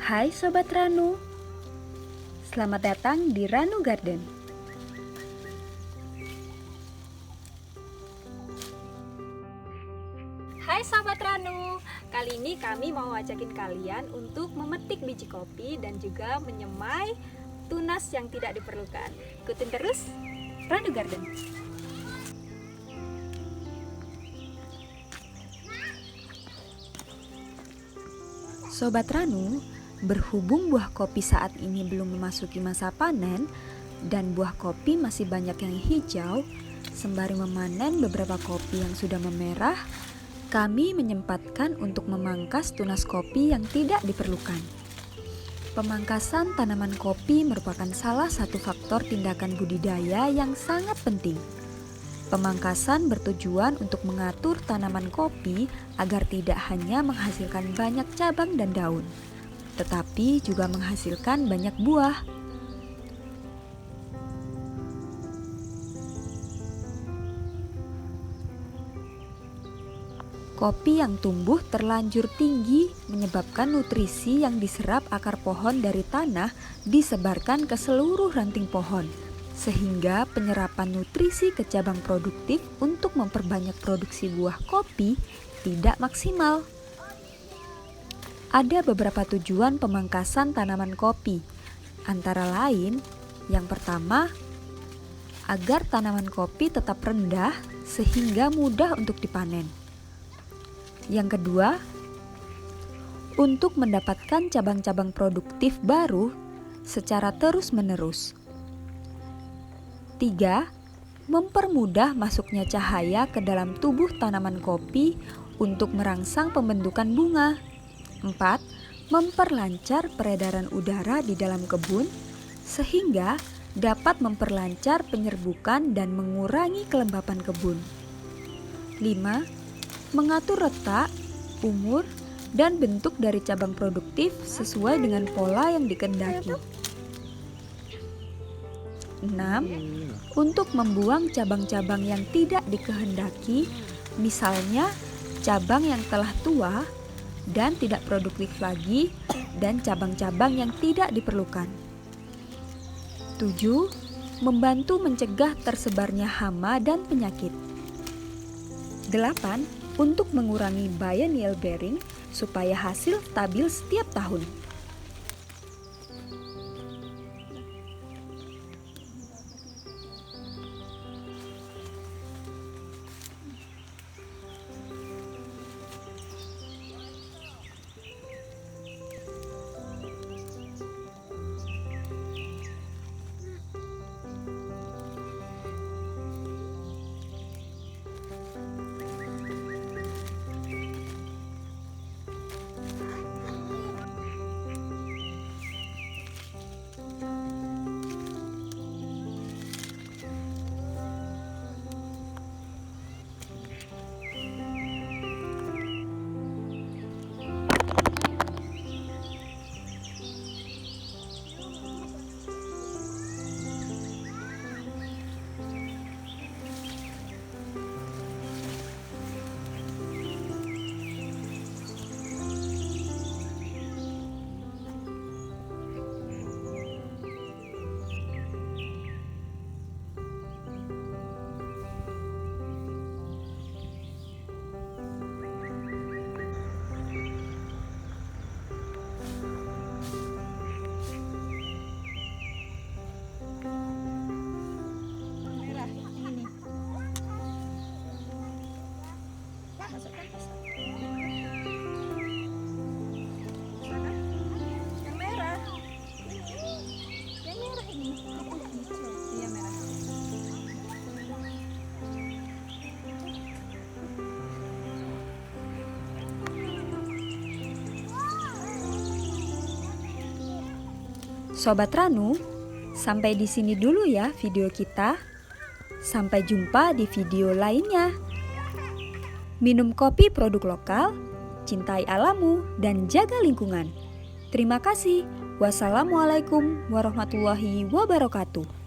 Hai Sobat Ranu, selamat datang di Ranu Garden. Hai Sobat Ranu, kali ini kami mau ajakin kalian untuk memetik biji kopi dan juga menyemai tunas yang tidak diperlukan. Ikutin terus Ranu Garden. Sobat Ranu, berhubung buah kopi saat ini belum memasuki masa panen dan buah kopi masih banyak yang hijau, sembari memanen beberapa kopi yang sudah memerah, kami menyempatkan untuk memangkas tunas kopi yang tidak diperlukan. Pemangkasan tanaman kopi merupakan salah satu faktor tindakan budidaya yang sangat penting. Pemangkasan bertujuan untuk mengatur tanaman kopi agar tidak hanya menghasilkan banyak cabang dan daun, tetapi juga menghasilkan banyak buah. Kopi yang tumbuh terlanjur tinggi menyebabkan nutrisi yang diserap akar pohon dari tanah disebarkan ke seluruh ranting pohon, sehingga penyerapan nutrisi ke cabang produktif untuk memperbanyak produksi buah kopi tidak maksimal. Ada beberapa tujuan pemangkasan tanaman kopi, antara lain, yang pertama, agar tanaman kopi tetap rendah sehingga mudah untuk dipanen. Yang kedua, untuk mendapatkan cabang-cabang produktif baru secara terus-menerus. 3. Mempermudah masuknya cahaya ke dalam tubuh tanaman kopi untuk merangsang pembentukan bunga. 4. Memperlancar peredaran udara di dalam kebun sehingga dapat memperlancar penyerbukan dan mengurangi kelembapan kebun. 5. Mengatur letak, umur, dan bentuk dari cabang produktif sesuai dengan pola yang dikehendaki. 6. Untuk membuang cabang-cabang yang tidak dikehendaki, misalnya cabang yang telah tua dan tidak produktif lagi, dan cabang-cabang yang tidak diperlukan. 7. Membantu mencegah tersebarnya hama dan penyakit. 8. Untuk mengurangi biennial bearing supaya hasil stabil setiap tahun. Sobat Ranu, sampai di sini dulu ya video kita. Sampai jumpa di video lainnya. Minum kopi produk lokal, cintai alammu, dan jaga lingkungan. Terima kasih. Wassalamualaikum warahmatullahi wabarakatuh.